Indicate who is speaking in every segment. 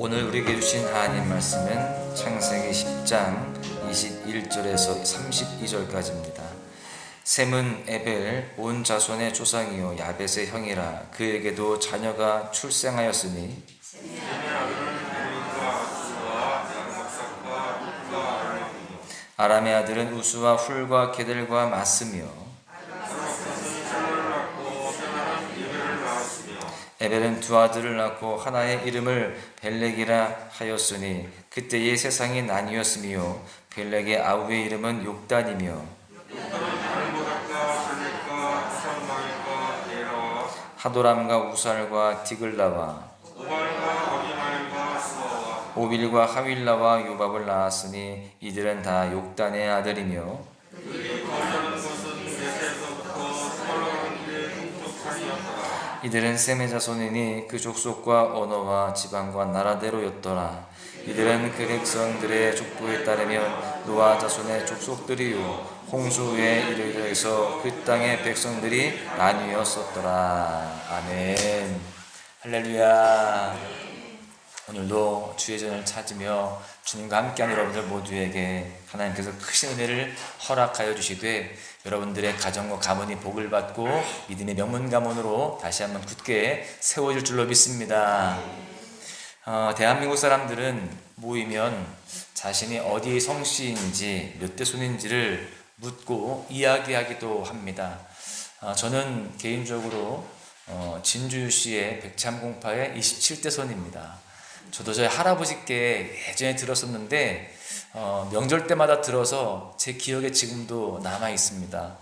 Speaker 1: 오늘 우리에게 주신 하나님 말씀은 창세기 10장 21절에서 32절까지입니다. 셈은 에벨 온 자손의 조상이요 야벳의 형이라. 그에게도 자녀가 출생하였으니 아람의 아들은 우스와 훌과 게델과 마스며 에벨은 두 아들을 낳고 하나의 이름을 벨렉이라 하였으니 그때의 세상이 나뉘었으며 벨렉의 아우의 이름은 욕단이며 하도람과 우살과 디글라와 오빌과 하윌라와 요밥을 낳았으니 이들은 다 욕단의 아들이며 이들은 셈의 자손이니 그 족속과 언어와 지방과 나라대로였더라. 이들은 그 백성들의 족보에 따르면 노아 자손의 족속들이요 홍수 후에 이르러서 그 땅의 백성들이 나뉘었었더라. 아멘. 할렐루야. 오늘도 주의 전을 찾으며 주님과 함께하는 여러분들 모두에게 하나님께서 크신 은혜를 허락하여 주시되 여러분들의 가정과 가문이 복을 받고 믿음의 명문가문으로 다시 한번 굳게 세워질 줄로 믿습니다. 대한민국 사람들은 모이면 자신이 어디 성씨인지 몇 대 손인지를 묻고 이야기하기도 합니다. 저는 개인적으로 진주시의 백참공파의 27대 손입니다. 저도 저희 할아버지께 예전에 들었었는데 명절 때마다 들어서 제 기억에 지금도 남아 있습니다.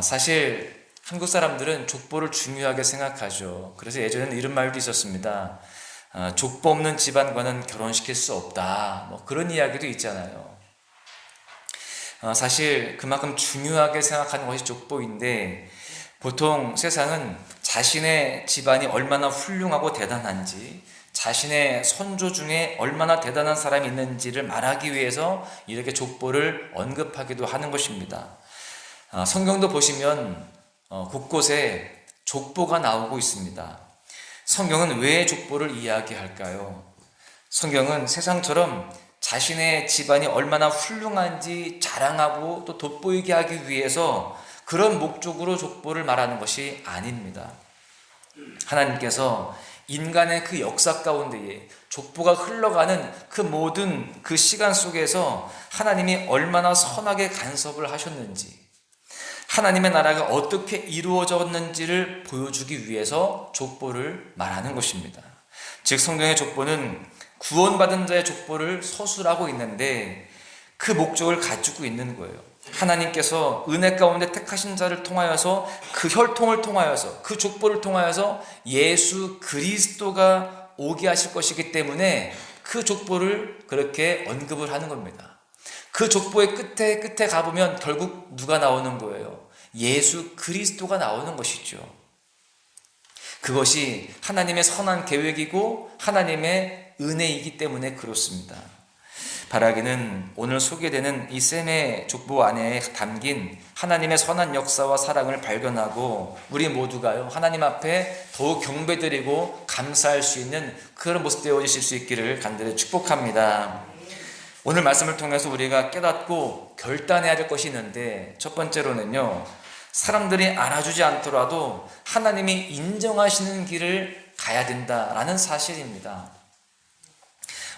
Speaker 1: 사실 한국 사람들은 족보를 중요하게 생각하죠. 그래서 예전에는 이런 말도 있었습니다. 족보 없는 집안과는 결혼시킬 수 없다. 뭐 그런 이야기도 있잖아요. 사실 그만큼 중요하게 생각하는 것이 족보인데 보통 세상은 자신의 집안이 얼마나 훌륭하고 대단한지 자신의 선조 중에 얼마나 대단한 사람이 있는지를 말하기 위해서 이렇게 족보를 언급하기도 하는 것입니다. 성경도 보시면 곳곳에 족보가 나오고 있습니다. 성경은 왜 족보를 이야기할까요? 성경은 세상처럼 자신의 집안이 얼마나 훌륭한지 자랑하고 또 돋보이게 하기 위해서 그런 목적으로 족보를 말하는 것이 아닙니다. 하나님께서 인간의 그 역사 가운데에 족보가 흘러가는 그 모든 그 시간 속에서 하나님이 얼마나 선하게 간섭을 하셨는지 하나님의 나라가 어떻게 이루어졌는지를 보여주기 위해서 족보를 말하는 것입니다. 즉 성경의 족보는 구원받은 자의 족보를 서술하고 있는데 그 목적을 가지고 있는 거예요. 하나님께서 은혜 가운데 택하신 자를 통하여서 그 혈통을 통하여서 그 족보를 통하여서 예수 그리스도가 오게 하실 것이기 때문에 그 족보를 그렇게 언급을 하는 겁니다. 그 족보의 끝에 가보면 결국 누가 나오는 거예요? 예수 그리스도가 나오는 것이죠. 그것이 하나님의 선한 계획이고 하나님의 은혜이기 때문에 그렇습니다. 바라기는 오늘 소개되는 이 셈의 족보 안에 담긴 하나님의 선한 역사와 사랑을 발견하고 우리 모두가요 하나님 앞에 더욱 경배드리고 감사할 수 있는 그런 모습 되어주실 수 있기를 간절히 축복합니다. 오늘 말씀을 통해서 우리가 깨닫고 결단해야 될 것이 있는데 첫 번째로는요 사람들이 알아주지 않더라도 하나님이 인정하시는 길을 가야 된다라는 사실입니다.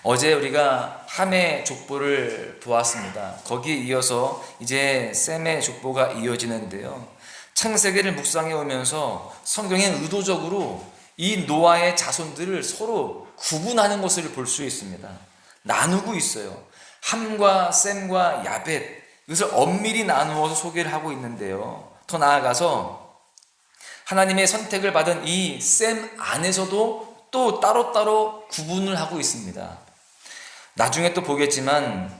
Speaker 1: 어제 우리가 함의 족보를 보았습니다. 거기에 이어서 이제 셈의 족보가 이어지는데요. 창세기를 묵상해 오면서 성경은 의도적으로 이 노아의 자손들을 서로 구분하는 것을 볼 수 있습니다. 나누고 있어요. 함과 셈과 야벳 이것을 엄밀히 나누어서 소개를 하고 있는데요. 더 나아가서 하나님의 선택을 받은 이 셈 안에서도 또 따로따로 구분을 하고 있습니다. 나중에 또 보겠지만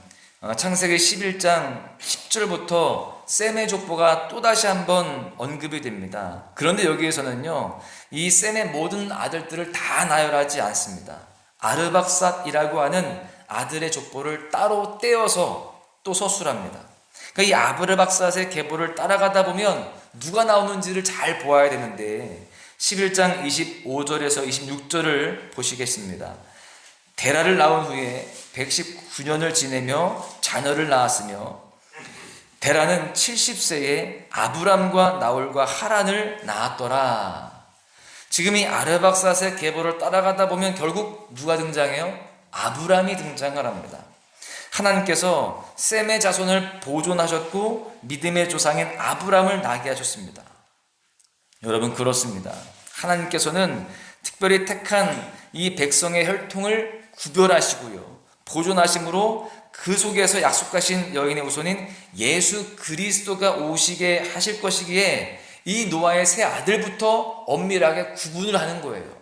Speaker 1: 창세기 11장 10절부터 셈의 족보가 또다시 한번 언급이 됩니다. 그런데 여기에서는요 이 셈의 모든 아들들을 다 나열하지 않습니다. 아르박삿이라고 하는 아들의 족보를 따로 떼어서 또 서술합니다. 그러니까 이 아르박삿의 계보를 따라가다 보면 누가 나오는지를 잘 보아야 되는데 11장 25절에서 26절을 보시겠습니다. 데라를 낳은 후에 119년을 지내며 자녀를 낳았으며 데라는 70세에 아브람과 나홀과 하란을 낳았더라. 지금 이 아르박사스의 계보를 따라가다 보면 결국 누가 등장해요? 아브람이 등장을 합니다. 하나님께서 셈의 자손을 보존하셨고 믿음의 조상인 아브람을 나게 하셨습니다. 여러분, 그렇습니다. 하나님께서는 특별히 택한 이 백성의 혈통을 구별하시고요, 보존하심으로 그 속에서 약속하신 여인의 후손인 예수 그리스도가 오시게 하실 것이기에 이 노아의 세 아들부터 엄밀하게 구분을 하는 거예요.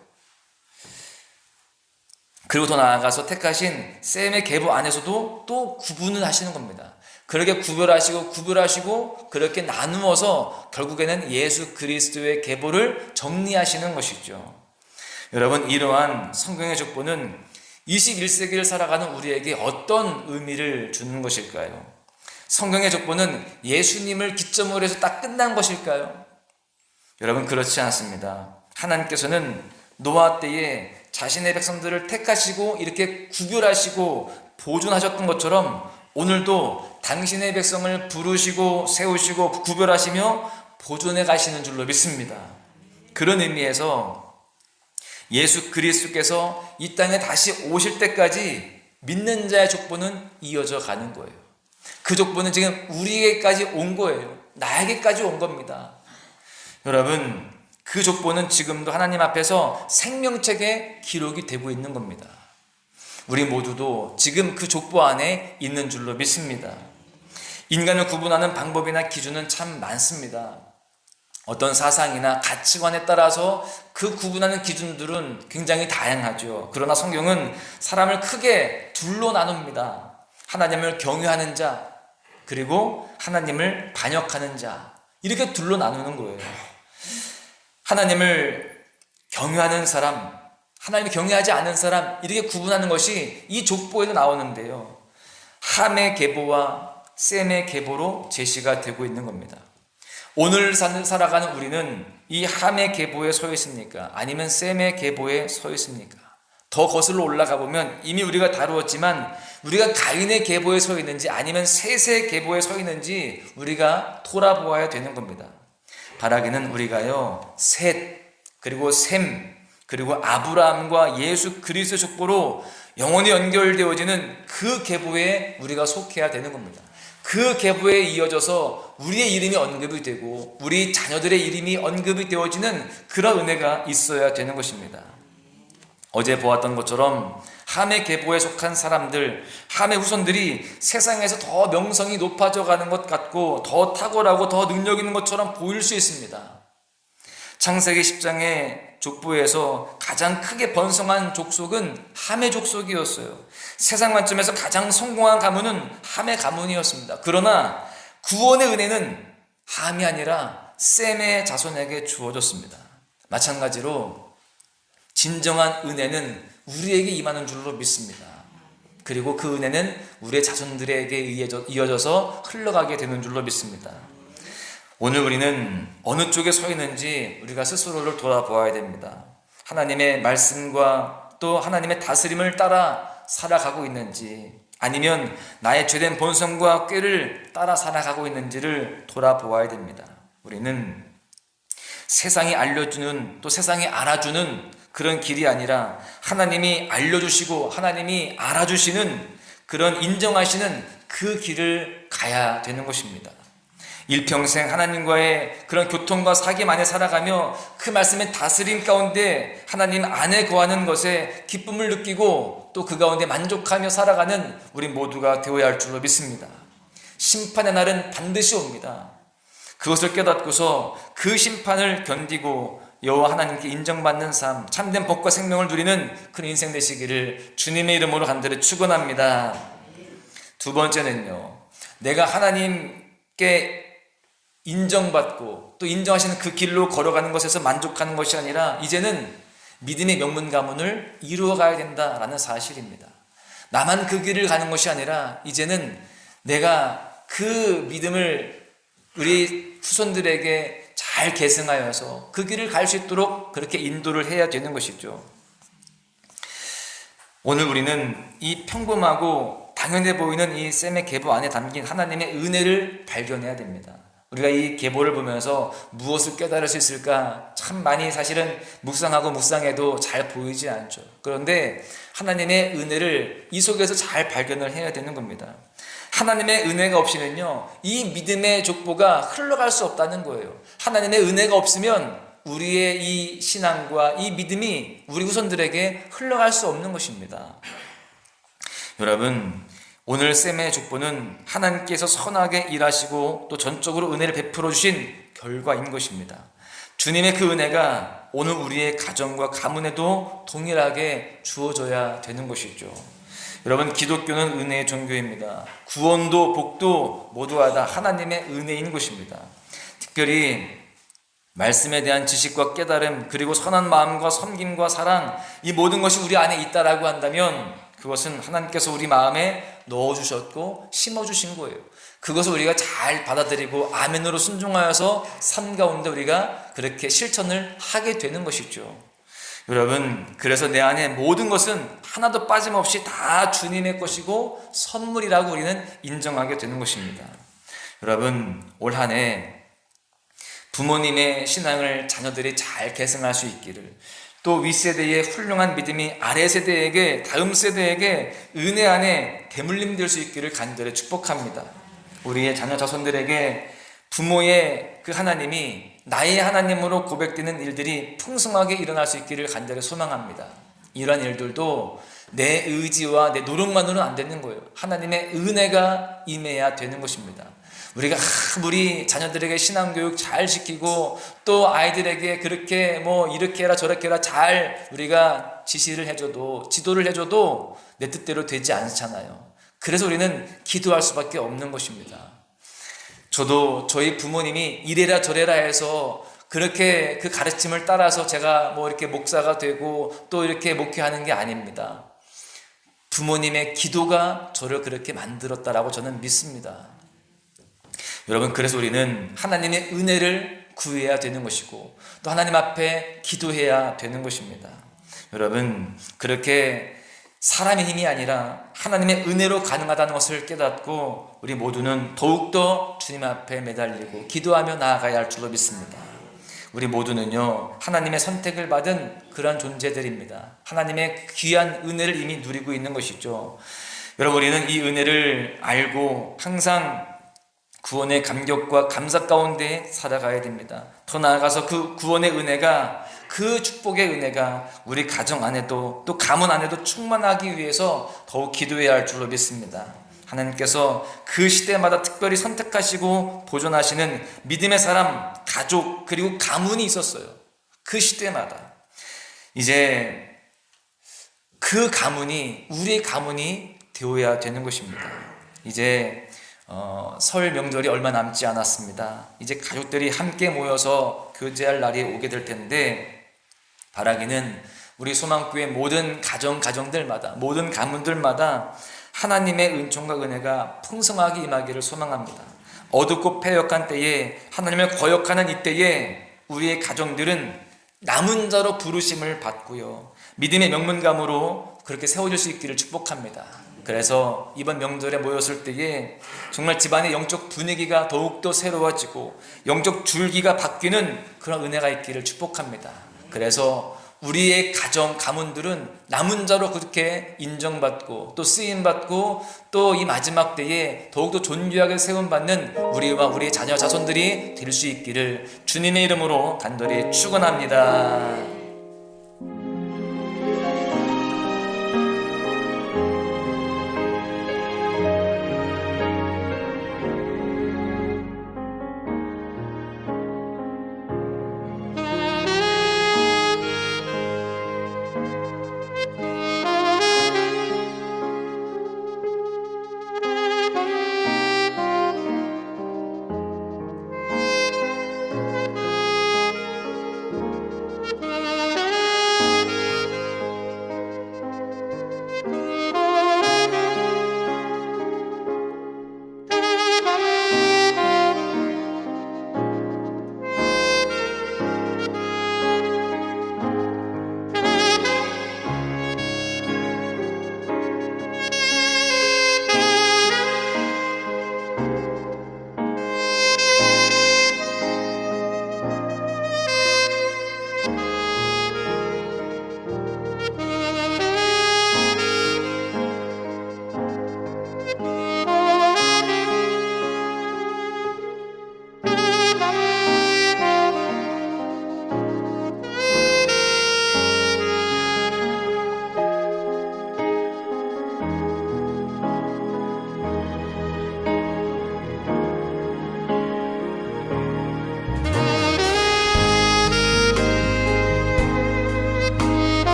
Speaker 1: 그리고 더 나아가서 택하신 셈의 계보 안에서도 또 구분을 하시는 겁니다. 그렇게 구별하시고 그렇게 나누어서 결국에는 예수 그리스도의 계보를 정리하시는 것이죠. 여러분, 이러한 성경의 족보는 21세기를 살아가는 우리에게 어떤 의미를 주는 것일까요? 성경의 족보는 예수님을 기점으로 해서 딱 끝난 것일까요? 여러분, 그렇지 않습니다. 하나님께서는 노아 때에 자신의 백성들을 택하시고 이렇게 구별하시고 보존하셨던 것처럼 오늘도 당신의 백성을 부르시고 세우시고 구별하시며 보존해 가시는 줄로 믿습니다. 그런 의미에서 예수 그리스도께서 이 땅에 다시 오실 때까지 믿는 자의 족보는 이어져 가는 거예요. 그 족보는 지금 우리에게까지 온 거예요. 나에게까지 온 겁니다. 여러분, 그 족보는 지금도 하나님 앞에서 생명책에 기록이 되고 있는 겁니다. 우리 모두도 지금 그 족보 안에 있는 줄로 믿습니다. 인간을 구분하는 방법이나 기준은 참 많습니다. 어떤 사상이나 가치관에 따라서 그 구분하는 기준들은 굉장히 다양하죠. 그러나 성경은 사람을 크게 둘로 나눕니다. 하나님을 경외하는 자, 그리고 하나님을 반역하는 자, 이렇게 둘로 나누는 거예요. 하나님을 경외하는 사람, 하나님을 경외하지 않는 사람, 이렇게 구분하는 것이 이 족보에도 나오는데요, 함의 계보와 셈의 계보로 제시가 되고 있는 겁니다. 오늘 살아가는 우리는 이 함의 계보에 서 있습니까? 아니면 셈의 계보에 서 있습니까? 더 거슬러 올라가 보면 이미 우리가 다루었지만 우리가 가인의 계보에 서 있는지 아니면 셋의 계보에 서 있는지 우리가 돌아보아야 되는 겁니다. 바라기는 우리가요, 셋, 그리고 셈, 그리고 아브라함과 예수 그리스도 족보로 영원히 연결되어지는 그 계보에 우리가 속해야 되는 겁니다. 그 계보에 이어져서 우리의 이름이 언급이 되고 우리 자녀들의 이름이 언급이 되어지는 그런 은혜가 있어야 되는 것입니다. 어제 보았던 것처럼 함의 계보에 속한 사람들, 함의 후손들이 세상에서 더 명성이 높아져 가는 것 같고 더 탁월하고 더 능력 있는 것처럼 보일 수 있습니다. 창세기 10장의 족보에서 가장 크게 번성한 족속은 함의 족속이었어요. 세상 관점에서 가장 성공한 가문은 함의 가문이었습니다. 그러나 구원의 은혜는 함이 아니라 셈의 자손에게 주어졌습니다. 마찬가지로 진정한 은혜는 우리에게 임하는 줄로 믿습니다. 그리고 그 은혜는 우리의 자손들에게 이어져서 흘러가게 되는 줄로 믿습니다. 오늘 우리는 어느 쪽에 서 있는지 우리가 스스로를 돌아보아야 됩니다. 하나님의 말씀과 또 하나님의 다스림을 따라 살아가고 있는지, 아니면 나의 죄된 본성과 꾀를 따라 살아가고 있는지를 돌아보아야 됩니다. 우리는 세상이 알려주는, 또 세상이 알아주는 그런 길이 아니라 하나님이 알려주시고 하나님이 알아주시는, 그런 인정하시는 그 길을 가야 되는 것입니다. 일평생 하나님과의 그런 교통과 사귐 안에 살아가며 그 말씀의 다스림 가운데 하나님 안에 거하는 것에 기쁨을 느끼고 또 그 가운데 만족하며 살아가는 우리 모두가 되어야 할 줄로 믿습니다. 심판의 날은 반드시 옵니다. 그것을 깨닫고서 그 심판을 견디고 여호와 하나님께 인정받는 삶, 참된 복과 생명을 누리는 그런 인생 되시기를 주님의 이름으로 간절히 축원합니다. 두 번째는요, 내가 하나님께 인정받고 또 인정하시는 그 길로 걸어가는 것에서 만족하는 것이 아니라 이제는 믿음의 명문 가문을 이루어가야 된다라는 사실입니다. 나만 그 길을 가는 것이 아니라 이제는 내가 그 믿음을 우리 후손들에게 잘 계승하여서 그 길을 갈 수 있도록 그렇게 인도를 해야 되는 것이죠. 오늘 우리는 이 평범하고 당연해 보이는 이 셈의 계보 안에 담긴 하나님의 은혜를 발견해야 됩니다. 우리가 이 계보를 보면서 무엇을 깨달을 수 있을까 참 많이 사실은 묵상하고 묵상해도 잘 보이지 않죠. 그런데 하나님의 은혜를 이 속에서 잘 발견을 해야 되는 겁니다. 하나님의 은혜가 없이는요, 이 믿음의 족보가 흘러갈 수 없다는 거예요. 하나님의 은혜가 없으면 우리의 이 신앙과 이 믿음이 우리 후손들에게 흘러갈 수 없는 것입니다. 여러분, 오늘 셈의 족보는 하나님께서 선하게 일하시고 또 전적으로 은혜를 베풀어 주신 결과인 것입니다. 주님의 그 은혜가 오늘 우리의 가정과 가문에도 동일하게 주어져야 되는 것이죠. 여러분, 기독교는 은혜의 종교입니다. 구원도 복도 모두가 다 하나님의 은혜인 것입니다. 특별히 말씀에 대한 지식과 깨달음, 그리고 선한 마음과 섬김과 사랑, 이 모든 것이 우리 안에 있다라고 한다면 그것은 하나님께서 우리 마음에 넣어주셨고 심어주신 거예요. 그것을 우리가 잘 받아들이고 아멘으로 순종하여서 삶 가운데 우리가 그렇게 실천을 하게 되는 것이죠. 여러분, 그래서 내 안에 모든 것은 하나도 빠짐없이 다 주님의 것이고 선물이라고 우리는 인정하게 되는 것입니다. 여러분, 올 한 해 부모님의 신앙을 자녀들이 잘 계승할 수 있기를, 또 윗세대의 훌륭한 믿음이 아래세대에게, 다음 세대에게 은혜 안에 대물림 될 수 있기를 간절히 축복합니다. 우리의 자녀 자손들에게 부모의 그 하나님이 나의 하나님으로 고백되는 일들이 풍성하게 일어날 수 있기를 간절히 소망합니다. 이러한 일들도 내 의지와 내 노력만으로는 안 되는 거예요. 하나님의 은혜가 임해야 되는 것입니다. 우리가 아무리 자녀들에게 신앙교육 잘 시키고 또 아이들에게 그렇게 이렇게 해라 저렇게 해라 잘 우리가 지시를 해줘도, 지도를 해줘도 내 뜻대로 되지 않잖아요. 그래서 우리는 기도할 수밖에 없는 것입니다. 저도 저희 부모님이 이래라 저래라 해서 그렇게 그 가르침을 따라서 제가 이렇게 목사가 되고 또 이렇게 목회하는 게 아닙니다. 부모님의 기도가 저를 그렇게 만들었다라고 저는 믿습니다. 여러분, 그래서 우리는 하나님의 은혜를 구해야 되는 것이고 또 하나님 앞에 기도해야 되는 것입니다. 여러분, 그렇게 사람의 힘이 아니라 하나님의 은혜로 가능하다는 것을 깨닫고 우리 모두는 더욱더 주님 앞에 매달리고 기도하며 나아가야 할 줄로 믿습니다. 우리 모두는요, 하나님의 선택을 받은 그런 존재들입니다. 하나님의 귀한 은혜를 이미 누리고 있는 것이죠. 여러분, 우리는 이 은혜를 알고 항상 구원의 감격과 감사 가운데 살아가야 됩니다. 더 나아가서 그 구원의 은혜가, 그 축복의 은혜가 우리 가정 안에도 또 가문 안에도 충만하기 위해서 더욱 기도해야 할 줄로 믿습니다. 하나님께서 그 시대마다 특별히 선택하시고 보존하시는 믿음의 사람, 가족, 그리고 가문이 있었어요. 그 시대마다. 이제 그 가문이 우리의 가문이 되어야 되는 것입니다. 이제 설 명절이 얼마 남지 않았습니다. 이제 가족들이 함께 모여서 교제할 날이 오게 될 텐데, 바라기는 우리 소망교회 모든 가정들마다, 모든 가문들마다 하나님의 은총과 은혜가 풍성하게 임하기를 소망합니다. 어둡고 패역한 때에, 하나님을 거역하는 이때에 우리의 가정들은 남은 자로 부르심을 받고요, 믿음의 명문감으로 그렇게 세워질 수 있기를 축복합니다. 그래서 이번 명절에 모였을 때에 정말 집안의 영적 분위기가 더욱더 새로워지고 영적 줄기가 바뀌는 그런 은혜가 있기를 축복합니다. 그래서 우리의 가정, 가문들은 남은 자로 그렇게 인정받고 또 쓰임받고 또 이 마지막 때에 더욱더 존귀하게 세움받는 우리와 우리의 자녀 자손들이 될 수 있기를 주님의 이름으로 간절히 축원합니다.